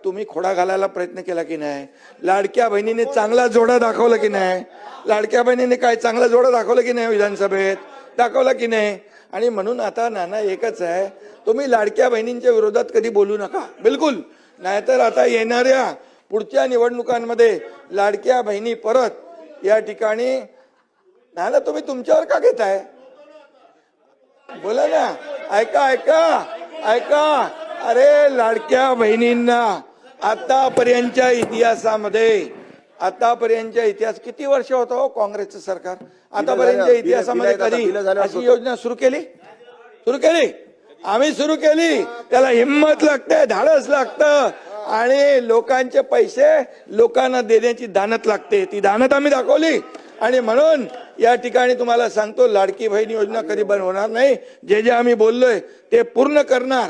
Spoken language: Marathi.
तुम्ही खोडा घालायला प्रयत्न केला की नाही? लाडक्या बहिणीने चांगला जोडा दाखवला की नाही? लाडक्या बहिणीने काय चांगला जोडा दाखवला की नाही? विधानसभेत दाखवला की नाही? आणि म्हणून आता नाना एकच आहे, तुम्ही लाडक्या बहिणींच्या विरोधात कधी बोलू नका, बिलकुल. नाहीतर आता येणाऱ्या पुढच्या निवडणुकांमध्ये लाडक्या बहिणी परत या ठिकाणी नाना तुम्ही तुमच्यावर का घेताय? बोला ना, ऐका ऐका ऐका. अरे लाडक्या बहिणींना आतापर्यंतच्या इतिहास किती वर्ष होतं हो काँग्रेसचं सरकार? आतापर्यंतच्या इतिहासामध्ये कधी अशी योजना सुरू केली? आम्ही सुरू केली. त्याला हिंमत लागते, धाडस लागतं आणि लोकांचे पैसे लोकांना देण्याची दानत लागते. ती दानत आम्ही दाखवली आणि म्हणून या ठिकाणी तुम्हाला सांगतो, लाडकी बहीण योजना कधी बंद होणार नाही. जे जे आम्ही बोललोय ते पूर्ण करणार.